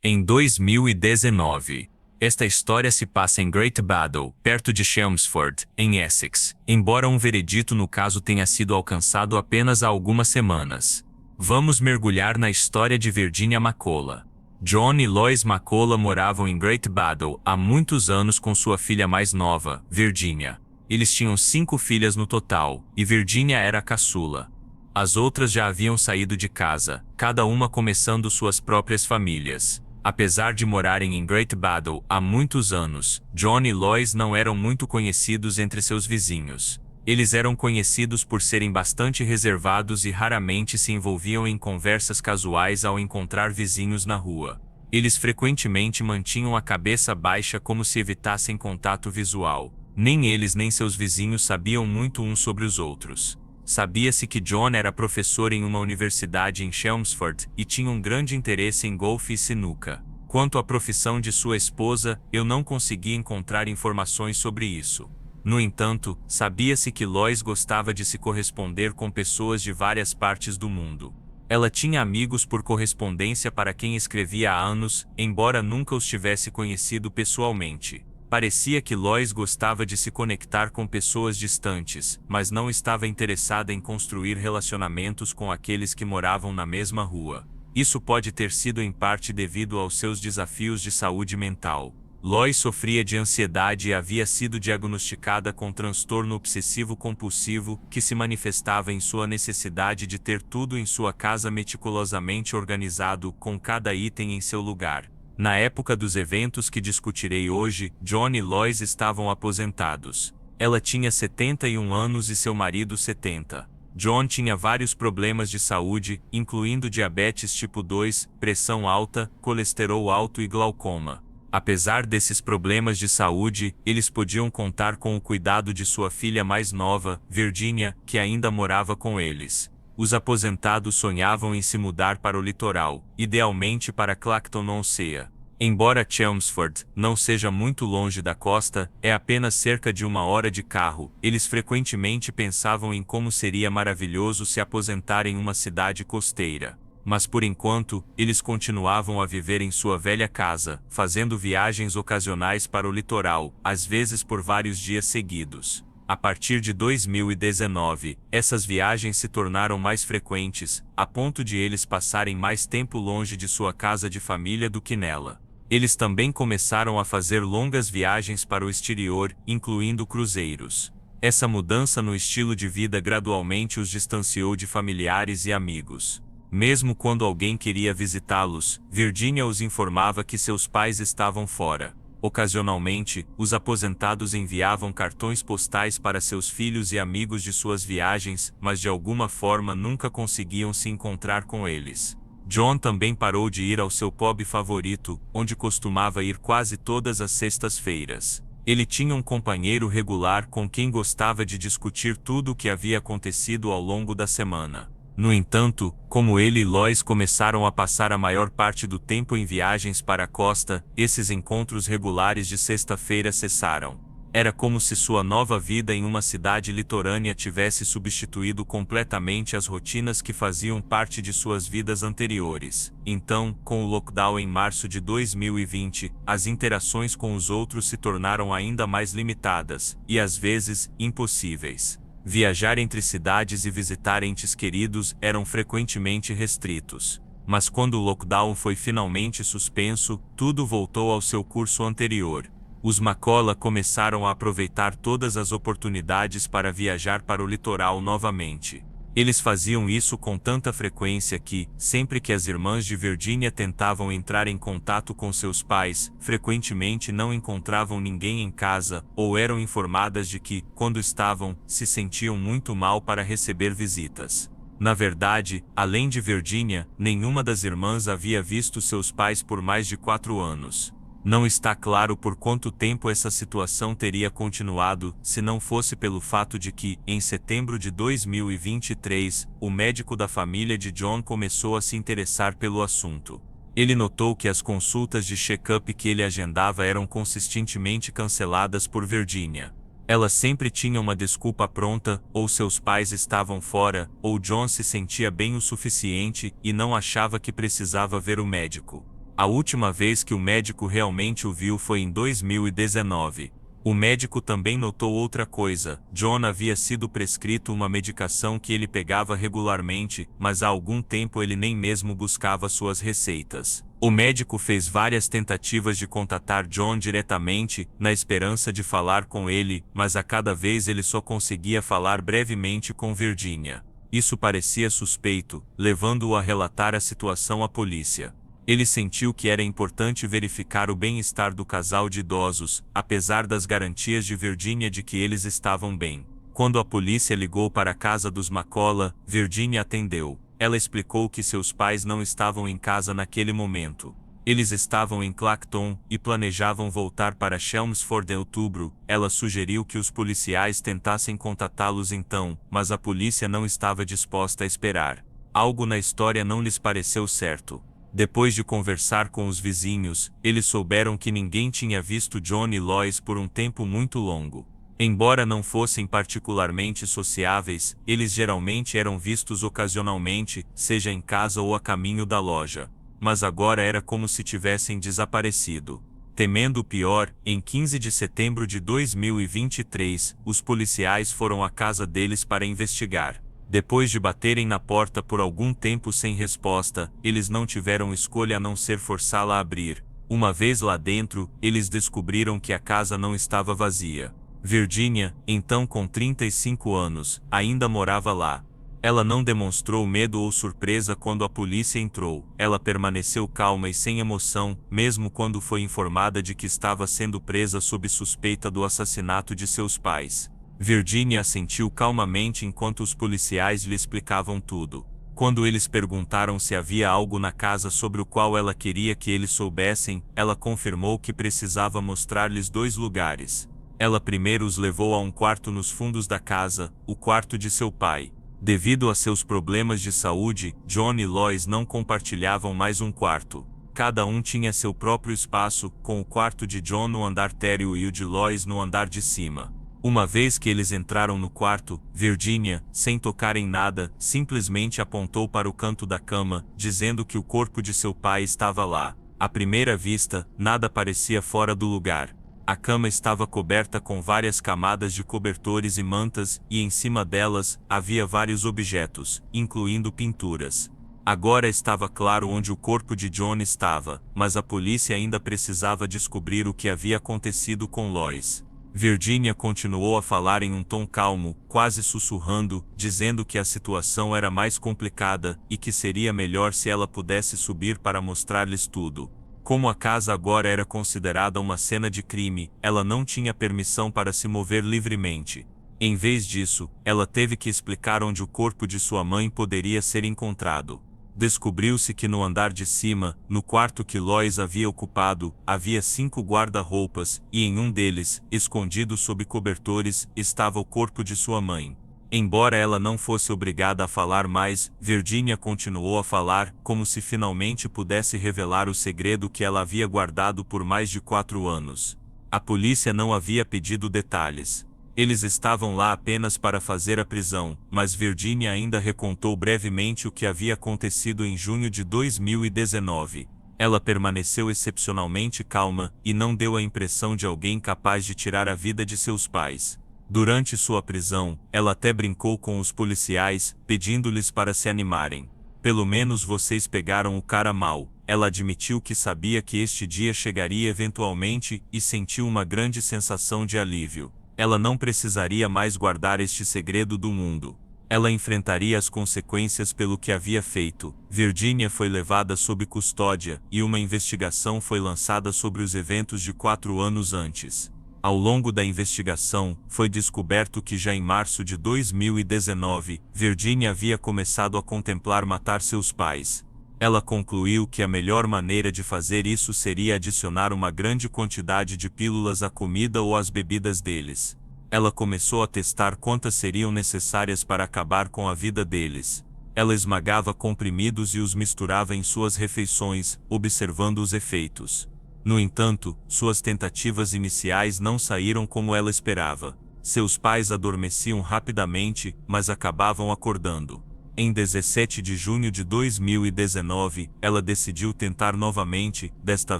Em 2019. Esta história se passa em Great Battle, perto de Chelmsford, em Essex, embora um veredito no caso tenha sido alcançado apenas há algumas semanas. Vamos mergulhar na história de Virginia McCulloch. John e Lois McCulloch moravam em Great Battle há muitos anos com sua filha mais nova, Virginia. Eles tinham 5 filhas no total, e Virginia era a caçula. As outras já haviam saído de casa, cada uma começando suas próprias famílias. Apesar de morarem em Great Battle há muitos anos, John e Lois não eram muito conhecidos entre seus vizinhos. Eles eram conhecidos por serem bastante reservados e raramente se envolviam em conversas casuais ao encontrar vizinhos na rua. Eles frequentemente mantinham a cabeça baixa como se evitassem contato visual. Nem eles nem seus vizinhos sabiam muito uns sobre os outros. Sabia-se que John era professor em uma universidade em Chelmsford e tinha um grande interesse em golfe e sinuca. Quanto à profissão de sua esposa, eu não consegui encontrar informações sobre isso. No entanto, sabia-se que Lois gostava de se corresponder com pessoas de várias partes do mundo. Ela tinha amigos por correspondência para quem escrevia há anos, embora nunca os tivesse conhecido pessoalmente. Parecia que Lois gostava de se conectar com pessoas distantes, mas não estava interessada em construir relacionamentos com aqueles que moravam na mesma rua. Isso pode ter sido em parte devido aos seus desafios de saúde mental. Lois sofria de ansiedade e havia sido diagnosticada com transtorno obsessivo-compulsivo, que se manifestava em sua necessidade de ter tudo em sua casa meticulosamente organizado, com cada item em seu lugar. Na época dos eventos que discutirei hoje, John e Lois estavam aposentados. Ela tinha 71 anos e seu marido 70. John tinha vários problemas de saúde, incluindo diabetes tipo 2, pressão alta, colesterol alto e glaucoma. Apesar desses problemas de saúde, eles podiam contar com o cuidado de sua filha mais nova, Virginia, que ainda morava com eles. Os aposentados sonhavam em se mudar para o litoral, idealmente para Clacton-on-Sea. Embora Chelmsford não seja muito longe da costa, é apenas cerca de 1 hora de carro, eles frequentemente pensavam em como seria maravilhoso se aposentar em uma cidade costeira. Mas por enquanto, eles continuavam a viver em sua velha casa, fazendo viagens ocasionais para o litoral, às vezes por vários dias seguidos. A partir de 2019, essas viagens se tornaram mais frequentes, a ponto de eles passarem mais tempo longe de sua casa de família do que nela. Eles também começaram a fazer longas viagens para o exterior, incluindo cruzeiros. Essa mudança no estilo de vida gradualmente os distanciou de familiares e amigos. Mesmo quando alguém queria visitá-los, Virginia os informava que seus pais estavam fora. Ocasionalmente, os aposentados enviavam cartões postais para seus filhos e amigos de suas viagens, mas de alguma forma nunca conseguiam se encontrar com eles. John também parou de ir ao seu pub favorito, onde costumava ir quase todas as sextas-feiras. Ele tinha um companheiro regular com quem gostava de discutir tudo o que havia acontecido ao longo da semana. No entanto, como ele e Lois começaram a passar a maior parte do tempo em viagens para a costa, esses encontros regulares de sexta-feira cessaram. Era como se sua nova vida em uma cidade litorânea tivesse substituído completamente as rotinas que faziam parte de suas vidas anteriores. Então, com o lockdown em março de 2020, as interações com os outros se tornaram ainda mais limitadas, e às vezes, impossíveis. Viajar entre cidades e visitar entes queridos eram frequentemente restritos. Mas quando o lockdown foi finalmente suspenso, tudo voltou ao seu curso anterior. Os McCulloch começaram a aproveitar todas as oportunidades para viajar para o litoral novamente. Eles faziam isso com tanta frequência que, sempre que as irmãs de Virginia tentavam entrar em contato com seus pais, frequentemente não encontravam ninguém em casa, ou eram informadas de que, quando estavam, se sentiam muito mal para receber visitas. Na verdade, além de Virginia, nenhuma das irmãs havia visto seus pais por mais de 4 anos. Não está claro por quanto tempo essa situação teria continuado, se não fosse pelo fato de que, em setembro de 2023, o médico da família de John começou a se interessar pelo assunto. Ele notou que as consultas de check-up que ele agendava eram consistentemente canceladas por Virginia. Ela sempre tinha uma desculpa pronta, ou seus pais estavam fora, ou John se sentia bem o suficiente e não achava que precisava ver o médico. A última vez que o médico realmente o viu foi em 2019. O médico também notou outra coisa: John havia sido prescrito uma medicação que ele pegava regularmente, mas há algum tempo ele nem mesmo buscava suas receitas. O médico fez várias tentativas de contatar John diretamente, na esperança de falar com ele, mas a cada vez ele só conseguia falar brevemente com Virginia. Isso parecia suspeito, levando-o a relatar a situação à polícia. Ele sentiu que era importante verificar o bem-estar do casal de idosos, apesar das garantias de Virginia de que eles estavam bem. Quando a polícia ligou para a casa dos McCullough, Virginia atendeu. Ela explicou que seus pais não estavam em casa naquele momento. Eles estavam em Clacton e planejavam voltar para Chelmsford em outubro. Ela sugeriu que os policiais tentassem contatá-los então, mas a polícia não estava disposta a esperar. Algo na história não lhes pareceu certo. Depois de conversar com os vizinhos, eles souberam que ninguém tinha visto John e Lois por um tempo muito longo. Embora não fossem particularmente sociáveis, eles geralmente eram vistos ocasionalmente, seja em casa ou a caminho da loja. Mas agora era como se tivessem desaparecido. Temendo o pior, em 15 de setembro de 2023, os policiais foram à casa deles para investigar. Depois de baterem na porta por algum tempo sem resposta, eles não tiveram escolha a não ser forçá-la a abrir. Uma vez lá dentro, eles descobriram que a casa não estava vazia. Virginia, então com 35 anos, ainda morava lá. Ela não demonstrou medo ou surpresa quando a polícia entrou. Ela permaneceu calma e sem emoção, mesmo quando foi informada de que estava sendo presa sob suspeita do assassinato de seus pais. Virginia assentiu calmamente enquanto os policiais lhe explicavam tudo. Quando eles perguntaram se havia algo na casa sobre o qual ela queria que eles soubessem, ela confirmou que precisava mostrar-lhes 2 lugares. Ela primeiro os levou a um quarto nos fundos da casa, o quarto de seu pai. Devido a seus problemas de saúde, John e Lois não compartilhavam mais um quarto. Cada um tinha seu próprio espaço, com o quarto de John no andar térreo e o de Lois no andar de cima. Uma vez que eles entraram no quarto, Virginia, sem tocar em nada, simplesmente apontou para o canto da cama, dizendo que o corpo de seu pai estava lá. À primeira vista, nada parecia fora do lugar. A cama estava coberta com várias camadas de cobertores e mantas, e em cima delas, havia vários objetos, incluindo pinturas. Agora estava claro onde o corpo de John estava, mas a polícia ainda precisava descobrir o que havia acontecido com Lois. Virginia continuou a falar em um tom calmo, quase sussurrando, dizendo que a situação era mais complicada e que seria melhor se ela pudesse subir para mostrar-lhes tudo. Como a casa agora era considerada uma cena de crime, ela não tinha permissão para se mover livremente. Em vez disso, ela teve que explicar onde o corpo de sua mãe poderia ser encontrado. Descobriu-se que no andar de cima, no quarto que Lois havia ocupado, havia 5 guarda-roupas, e em um deles, escondido sob cobertores, estava o corpo de sua mãe. Embora ela não fosse obrigada a falar mais, Virginia continuou a falar, como se finalmente pudesse revelar o segredo que ela havia guardado por mais de 4 anos. A polícia não havia pedido detalhes. Eles estavam lá apenas para fazer a prisão, mas Virginia ainda recontou brevemente o que havia acontecido em junho de 2019. Ela permaneceu excepcionalmente calma, e não deu a impressão de alguém capaz de tirar a vida de seus pais. Durante sua prisão, ela até brincou com os policiais, pedindo-lhes para se animarem. Pelo menos vocês pegaram o cara mau. Ela admitiu que sabia que este dia chegaria eventualmente, e sentiu uma grande sensação de alívio. Ela não precisaria mais guardar este segredo do mundo. Ela enfrentaria as consequências pelo que havia feito. Virginia foi levada sob custódia, e uma investigação foi lançada sobre os eventos de 4 anos antes. Ao longo da investigação, foi descoberto que já em março de 2019, Virginia havia começado a contemplar matar seus pais. Ela concluiu que a melhor maneira de fazer isso seria adicionar uma grande quantidade de pílulas à comida ou às bebidas deles. Ela começou a testar quantas seriam necessárias para acabar com a vida deles. Ela esmagava comprimidos e os misturava em suas refeições, observando os efeitos. No entanto, suas tentativas iniciais não saíram como ela esperava. Seus pais adormeciam rapidamente, mas acabavam acordando. Em 17 de junho de 2019, ela decidiu tentar novamente, desta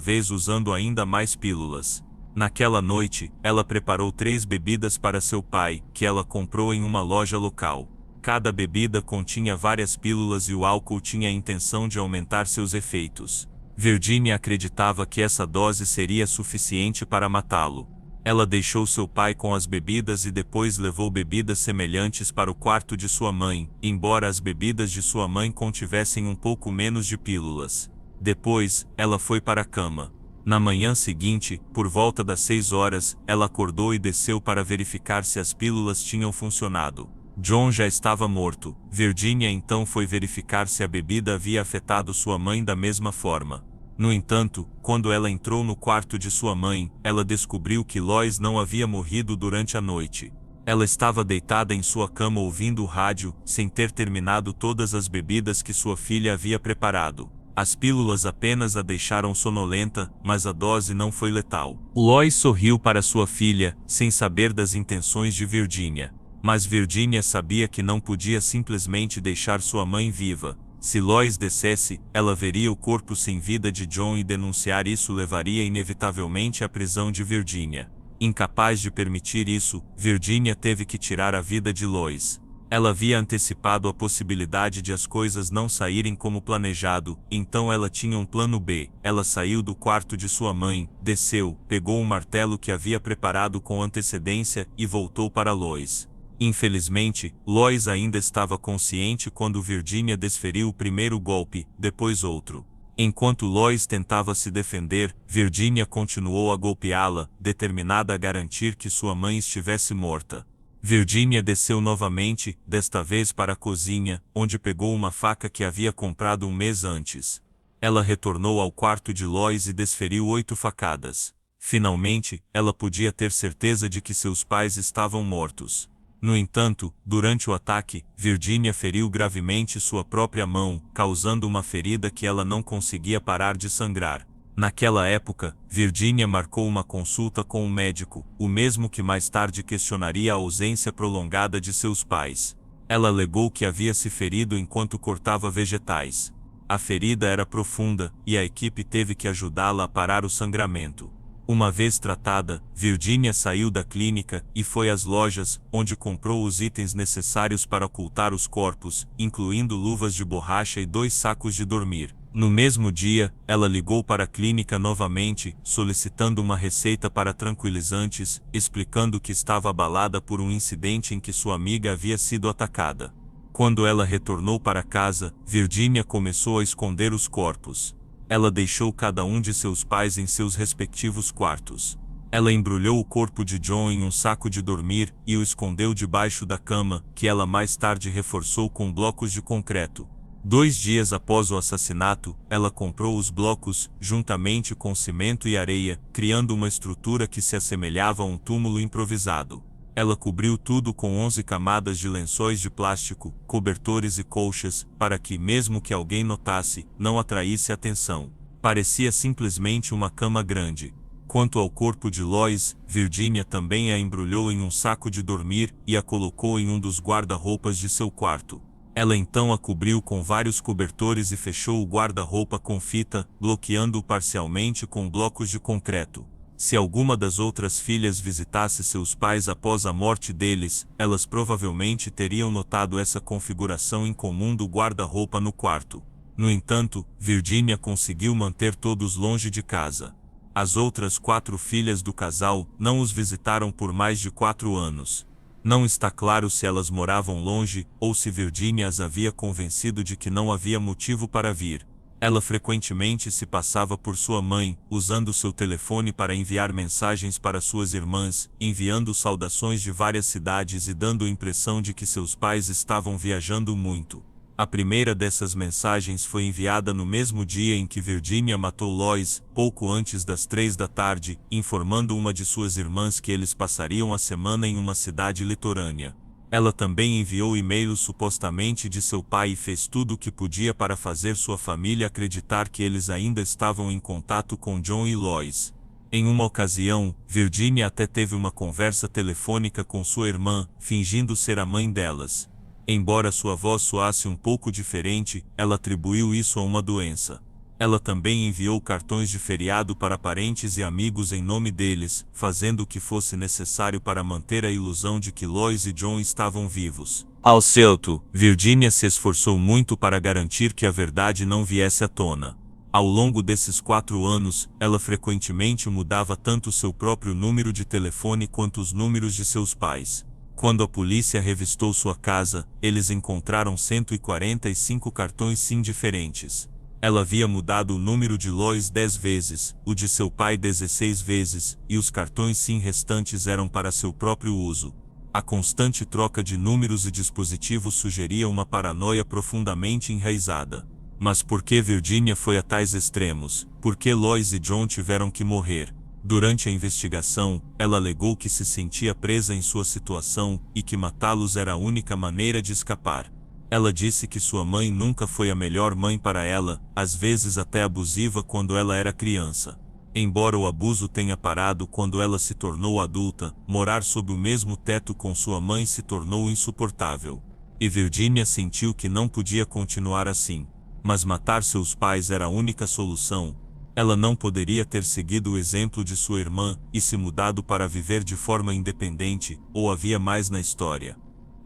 vez usando ainda mais pílulas. Naquela noite, ela preparou 3 bebidas para seu pai, que ela comprou em uma loja local. Cada bebida continha várias pílulas e o álcool tinha a intenção de aumentar seus efeitos. Virginia acreditava que essa dose seria suficiente para matá-lo. Ela deixou seu pai com as bebidas e depois levou bebidas semelhantes para o quarto de sua mãe, embora as bebidas de sua mãe contivessem um pouco menos de pílulas. Depois, ela foi para a cama. Na manhã seguinte, por volta das 6 horas, ela acordou e desceu para verificar se as pílulas tinham funcionado. John já estava morto. Virginia então foi verificar se a bebida havia afetado sua mãe da mesma forma. No entanto, quando ela entrou no quarto de sua mãe, ela descobriu que Lois não havia morrido durante a noite. Ela estava deitada em sua cama ouvindo o rádio, sem ter terminado todas as bebidas que sua filha havia preparado. As pílulas apenas a deixaram sonolenta, mas a dose não foi letal. Lois sorriu para sua filha, sem saber das intenções de Virginia. Mas Virginia sabia que não podia simplesmente deixar sua mãe viva. Se Lois descesse, ela veria o corpo sem vida de John e denunciar isso levaria inevitavelmente à prisão de Virginia. Incapaz de permitir isso, Virginia teve que tirar a vida de Lois. Ela havia antecipado a possibilidade de as coisas não saírem como planejado, então ela tinha um plano B. Ela saiu do quarto de sua mãe, desceu, pegou um martelo que havia preparado com antecedência e voltou para Lois. Infelizmente, Lois ainda estava consciente quando Virginia desferiu o primeiro golpe, depois outro. Enquanto Lois tentava se defender, Virginia continuou a golpeá-la, determinada a garantir que sua mãe estivesse morta. Virginia desceu novamente, desta vez para a cozinha, onde pegou uma faca que havia comprado um mês antes. Ela retornou ao quarto de Lois e desferiu 8 facadas. Finalmente, ela podia ter certeza de que seus pais estavam mortos. No entanto, durante o ataque, Virginia feriu gravemente sua própria mão, causando uma ferida que ela não conseguia parar de sangrar. Naquela época, Virginia marcou uma consulta com um médico, o mesmo que mais tarde questionaria a ausência prolongada de seus pais. Ela alegou que havia se ferido enquanto cortava vegetais. A ferida era profunda, e a equipe teve que ajudá-la a parar o sangramento. Uma vez tratada, Virginia saiu da clínica e foi às lojas, onde comprou os itens necessários para ocultar os corpos, incluindo luvas de borracha e 2 sacos de dormir. No mesmo dia, ela ligou para a clínica novamente, solicitando uma receita para tranquilizantes, explicando que estava abalada por um incidente em que sua amiga havia sido atacada. Quando ela retornou para casa, Virginia começou a esconder os corpos. Ela deixou cada um de seus pais em seus respectivos quartos. Ela embrulhou o corpo de John em um saco de dormir e o escondeu debaixo da cama, que ela mais tarde reforçou com blocos de concreto. 2 dias após o assassinato, ela comprou os blocos, juntamente com cimento e areia, criando uma estrutura que se assemelhava a um túmulo improvisado. Ela cobriu tudo com 11 camadas de lençóis de plástico, cobertores e colchas, para que, mesmo que alguém notasse, não atraísse atenção. Parecia simplesmente uma cama grande. Quanto ao corpo de Lois, Virginia também a embrulhou em um saco de dormir e a colocou em um dos guarda-roupas de seu quarto. Ela então a cobriu com vários cobertores e fechou o guarda-roupa com fita, bloqueando-o parcialmente com blocos de concreto. Se alguma das outras filhas visitasse seus pais após a morte deles, elas provavelmente teriam notado essa configuração incomum do guarda-roupa no quarto. No entanto, Virginia conseguiu manter todos longe de casa. As outras 4 filhas do casal não os visitaram por mais de 4 anos. Não está claro se elas moravam longe ou se Virginia as havia convencido de que não havia motivo para vir. Ela frequentemente se passava por sua mãe, usando seu telefone para enviar mensagens para suas irmãs, enviando saudações de várias cidades e dando a impressão de que seus pais estavam viajando muito. A primeira dessas mensagens foi enviada no mesmo dia em que Virginia matou Lois, pouco antes das 3 da tarde, informando uma de suas irmãs que eles passariam a semana em uma cidade litorânea. Ela também enviou e-mails supostamente de seu pai e fez tudo o que podia para fazer sua família acreditar que eles ainda estavam em contato com John e Lois. Em uma ocasião, Virginia até teve uma conversa telefônica com sua irmã, fingindo ser a mãe delas. Embora sua voz soasse um pouco diferente, ela atribuiu isso a uma doença. Ela também enviou cartões de feriado para parentes e amigos em nome deles, fazendo o que fosse necessário para manter a ilusão de que Lois e John estavam vivos. Ao certo, Virginia se esforçou muito para garantir que a verdade não viesse à tona. Ao longo desses 4 anos, ela frequentemente mudava tanto seu próprio número de telefone quanto os números de seus pais. Quando a polícia revistou sua casa, eles encontraram 145 cartões SIM diferentes. Ela havia mudado o número de Lois 10 vezes, o de seu pai 16 vezes, e os cartões SIM restantes eram para seu próprio uso. A constante troca de números e dispositivos sugeria uma paranoia profundamente enraizada. Mas por que Virginia foi a tais extremos? Por que Lois e John tiveram que morrer? Durante a investigação, ela alegou que se sentia presa em sua situação e que matá-los era a única maneira de escapar. Ela disse que sua mãe nunca foi a melhor mãe para ela, às vezes até abusiva quando ela era criança. Embora o abuso tenha parado quando ela se tornou adulta, morar sob o mesmo teto com sua mãe se tornou insuportável. E Virginia sentiu que não podia continuar assim. Mas matar seus pais era a única solução. Ela não poderia ter seguido o exemplo de sua irmã e se mudado para viver de forma independente, ou havia mais na história.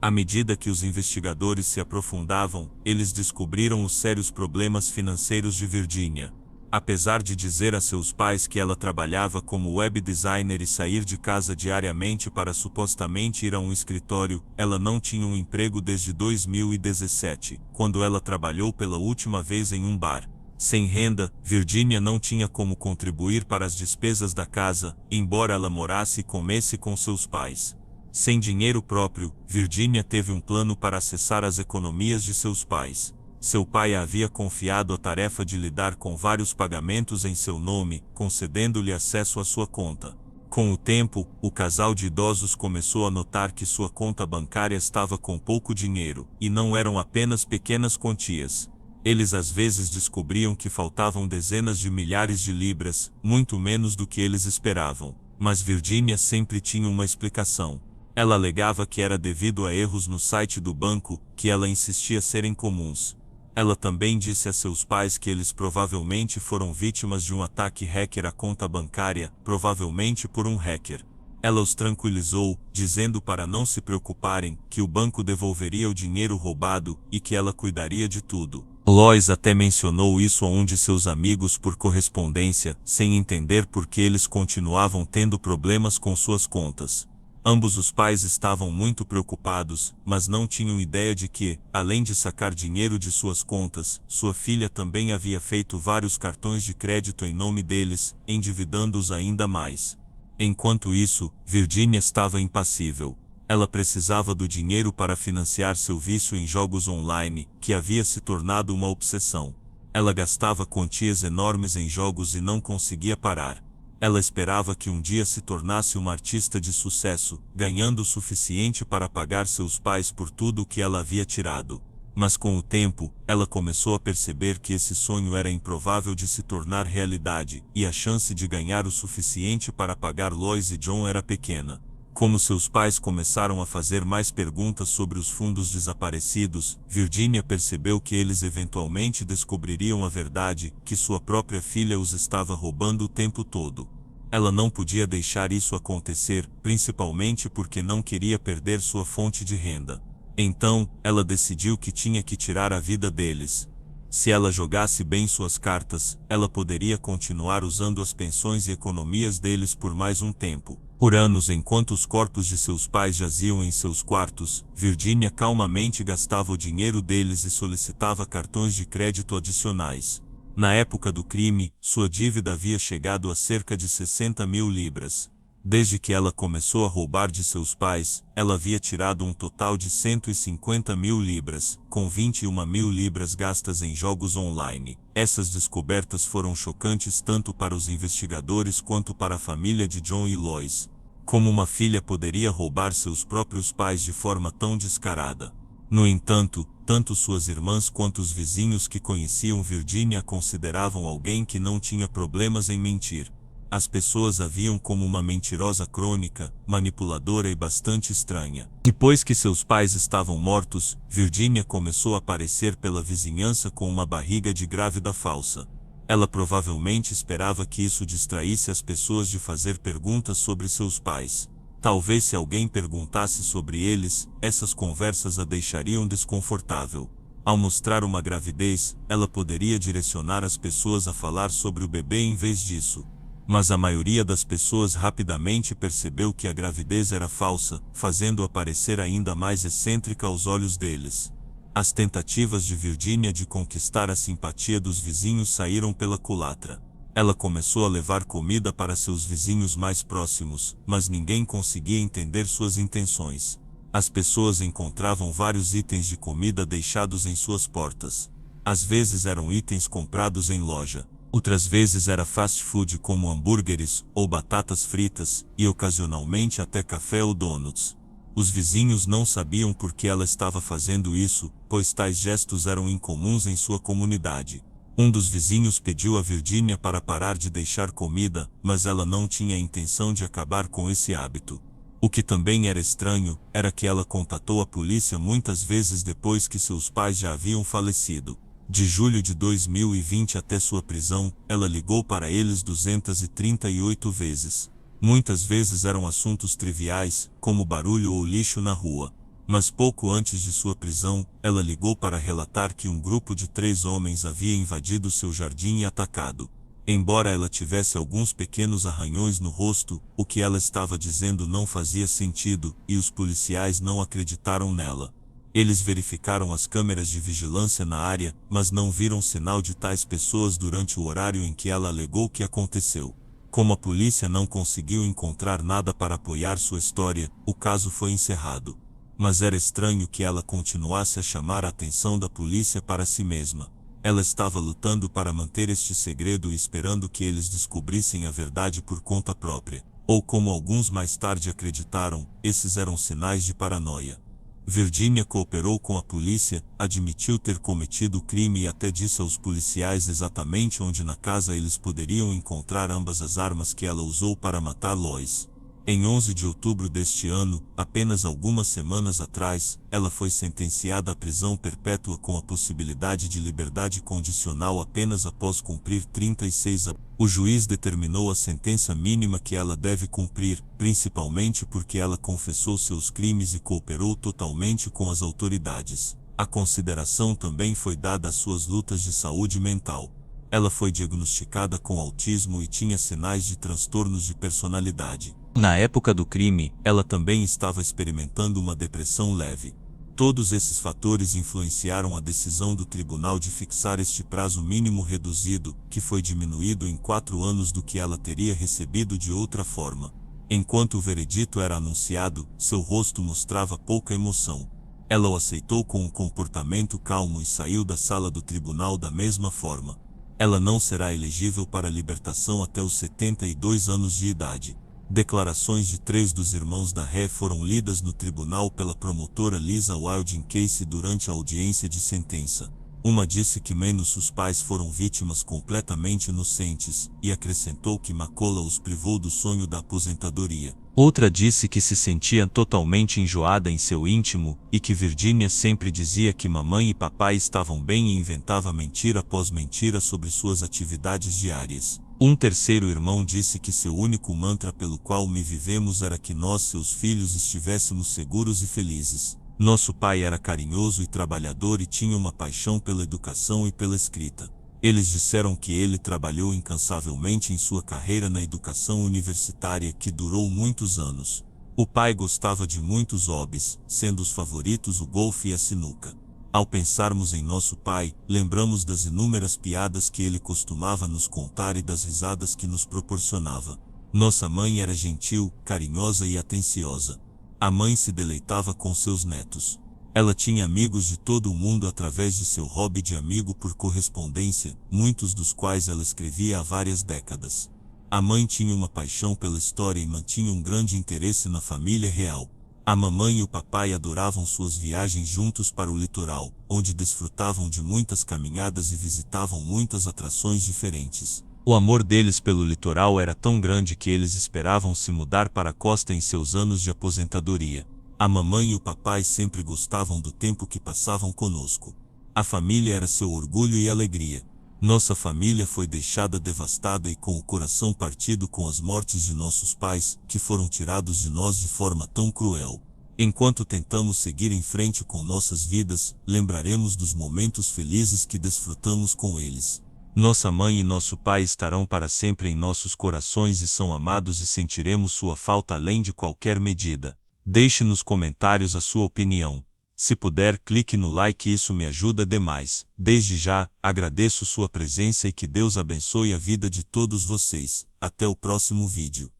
À medida que os investigadores se aprofundavam, eles descobriram os sérios problemas financeiros de Virginia. Apesar de dizer a seus pais que ela trabalhava como web designer e sair de casa diariamente para supostamente ir a um escritório, ela não tinha um emprego desde 2017, quando ela trabalhou pela última vez em um bar. Sem renda, Virginia não tinha como contribuir para as despesas da casa, embora ela morasse e comesse com seus pais. Sem dinheiro próprio, Virginia teve um plano para acessar as economias de seus pais. Seu pai a havia confiado a tarefa de lidar com vários pagamentos em seu nome, concedendo-lhe acesso à sua conta. Com o tempo, o casal de idosos começou a notar que sua conta bancária estava com pouco dinheiro, e não eram apenas pequenas quantias. Eles às vezes descobriam que faltavam dezenas de milhares de libras, muito menos do que eles esperavam. Mas Virginia sempre tinha uma explicação. Ela alegava que era devido a erros no site do banco, que ela insistia serem comuns. Ela também disse a seus pais que eles provavelmente foram vítimas de um ataque hacker à conta bancária, provavelmente por um hacker. Ela os tranquilizou, dizendo para não se preocuparem, que o banco devolveria o dinheiro roubado e que ela cuidaria de tudo. Lois até mencionou isso a um de seus amigos por correspondência, sem entender por que eles continuavam tendo problemas com suas contas. Ambos os pais estavam muito preocupados, mas não tinham ideia de que, além de sacar dinheiro de suas contas, sua filha também havia feito vários cartões de crédito em nome deles, endividando-os ainda mais. Enquanto isso, Virginia estava impassível. Ela precisava do dinheiro para financiar seu vício em jogos online, que havia se tornado uma obsessão. Ela gastava quantias enormes em jogos e não conseguia parar. Ela esperava que um dia se tornasse uma artista de sucesso, ganhando o suficiente para pagar seus pais por tudo o que ela havia tirado. Mas com o tempo, ela começou a perceber que esse sonho era improvável de se tornar realidade, e a chance de ganhar o suficiente para pagar Lois e John era pequena. Como seus pais começaram a fazer mais perguntas sobre os fundos desaparecidos, Virginia percebeu que eles eventualmente descobririam a verdade, que sua própria filha os estava roubando o tempo todo. Ela não podia deixar isso acontecer, principalmente porque não queria perder sua fonte de renda. Então, ela decidiu que tinha que tirar a vida deles. Se ela jogasse bem suas cartas, ela poderia continuar usando as pensões e economias deles por mais um tempo. Por anos, enquanto os corpos de seus pais jaziam em seus quartos, Virginia calmamente gastava o dinheiro deles e solicitava cartões de crédito adicionais. Na época do crime, sua dívida havia chegado a cerca de 60 mil libras. Desde que ela começou a roubar de seus pais, ela havia tirado um total de 150 mil libras, com 21 mil libras gastas em jogos online. Essas descobertas foram chocantes tanto para os investigadores quanto para a família de John e Lois. Como uma filha poderia roubar seus próprios pais de forma tão descarada? No entanto, tanto suas irmãs quanto os vizinhos que conheciam Virginia a consideravam alguém que não tinha problemas em mentir. As pessoas a viam como uma mentirosa crônica, manipuladora e bastante estranha. Depois que seus pais estavam mortos, Virginia começou a aparecer pela vizinhança com uma barriga de grávida falsa. Ela provavelmente esperava que isso distraísse as pessoas de fazer perguntas sobre seus pais. Talvez se alguém perguntasse sobre eles, essas conversas a deixariam desconfortável. Ao mostrar uma gravidez, ela poderia direcionar as pessoas a falar sobre o bebê em vez disso. Mas a maioria das pessoas rapidamente percebeu que a gravidez era falsa, fazendo-a parecer ainda mais excêntrica aos olhos deles. As tentativas de Virginia de conquistar a simpatia dos vizinhos saíram pela culatra. Ela começou a levar comida para seus vizinhos mais próximos, mas ninguém conseguia entender suas intenções. As pessoas encontravam vários itens de comida deixados em suas portas. Às vezes eram itens comprados em loja. Outras vezes era fast food como hambúrgueres ou batatas fritas, e ocasionalmente até café ou donuts. Os vizinhos não sabiam por que ela estava fazendo isso, pois tais gestos eram incomuns em sua comunidade. Um dos vizinhos pediu a Virginia para parar de deixar comida, mas ela não tinha a intenção de acabar com esse hábito. O que também era estranho, era que ela contatou a polícia muitas vezes depois que seus pais já haviam falecido. De julho de 2020 até sua prisão, ela ligou para eles 238 vezes. Muitas vezes eram assuntos triviais, como barulho ou lixo na rua. Mas pouco antes de sua prisão, ela ligou para relatar que um grupo de 3 homens havia invadido seu jardim e atacado. Embora ela tivesse alguns pequenos arranhões no rosto, o que ela estava dizendo não fazia sentido, e os policiais não acreditaram nela. Eles verificaram as câmeras de vigilância na área, mas não viram sinal de tais pessoas durante o horário em que ela alegou que aconteceu. Como a polícia não conseguiu encontrar nada para apoiar sua história, o caso foi encerrado. Mas era estranho que ela continuasse a chamar a atenção da polícia para si mesma. Ela estava lutando para manter este segredo e esperando que eles descobrissem a verdade por conta própria. Ou como alguns mais tarde acreditaram, esses eram sinais de paranoia. Virginia cooperou com a polícia, admitiu ter cometido o crime e até disse aos policiais exatamente onde na casa eles poderiam encontrar ambas as armas que ela usou para matar Lois. Em 11 de outubro deste ano, apenas algumas semanas atrás, ela foi sentenciada à prisão perpétua com a possibilidade de liberdade condicional apenas após cumprir 36 anos. O juiz determinou a sentença mínima que ela deve cumprir, principalmente porque ela confessou seus crimes e cooperou totalmente com as autoridades. A consideração também foi dada às suas lutas de saúde mental. Ela foi diagnosticada com autismo e tinha sinais de transtornos de personalidade. Na época do crime, ela também estava experimentando uma depressão leve. Todos esses fatores influenciaram a decisão do tribunal de fixar este prazo mínimo reduzido, que foi diminuído em 4 anos do que ela teria recebido de outra forma. Enquanto o veredito era anunciado, seu rosto mostrava pouca emoção. Ela o aceitou com um comportamento calmo e saiu da sala do tribunal da mesma forma. Ela não será elegível para libertação até os 72 anos de idade. Declarações de 3 dos irmãos da ré foram lidas no tribunal pela promotora Lisa Wilding Casey durante a audiência de sentença. Uma disse que menos os pais foram vítimas completamente inocentes, e acrescentou que Macola os privou do sonho da aposentadoria. Outra disse que se sentia totalmente enjoada em seu íntimo, e que Virginia sempre dizia que mamãe e papai estavam bem e inventava mentira após mentira sobre suas atividades diárias. Um terceiro irmão disse que seu único mantra pelo qual me vivemos era que nós, seus filhos, estivéssemos seguros e felizes. Nosso pai era carinhoso e trabalhador e tinha uma paixão pela educação e pela escrita. Eles disseram que ele trabalhou incansavelmente em sua carreira na educação universitária, que durou muitos anos. O pai gostava de muitos hobbies, sendo os favoritos o golfe e a sinuca. Ao pensarmos em nosso pai, lembramos das inúmeras piadas que ele costumava nos contar e das risadas que nos proporcionava. Nossa mãe era gentil, carinhosa e atenciosa. A mãe se deleitava com seus netos. Ela tinha amigos de todo o mundo através de seu hobby de amigo por correspondência, muitos dos quais ela escrevia há várias décadas. A mãe tinha uma paixão pela história e mantinha um grande interesse na família real. A mamãe e o papai adoravam suas viagens juntos para o litoral, onde desfrutavam de muitas caminhadas e visitavam muitas atrações diferentes. O amor deles pelo litoral era tão grande que eles esperavam se mudar para a costa em seus anos de aposentadoria. A mamãe e o papai sempre gostavam do tempo que passavam conosco. A família era seu orgulho e alegria. Nossa família foi deixada devastada e com o coração partido com as mortes de nossos pais, que foram tirados de nós de forma tão cruel. Enquanto tentamos seguir em frente com nossas vidas, lembraremos dos momentos felizes que desfrutamos com eles. Nossa mãe e nosso pai estarão para sempre em nossos corações e são amados e sentiremos sua falta além de qualquer medida. Deixe nos comentários a sua opinião. Se puder, clique no like, isso me ajuda demais. Desde já, agradeço sua presença e que Deus abençoe a vida de todos vocês. Até o próximo vídeo.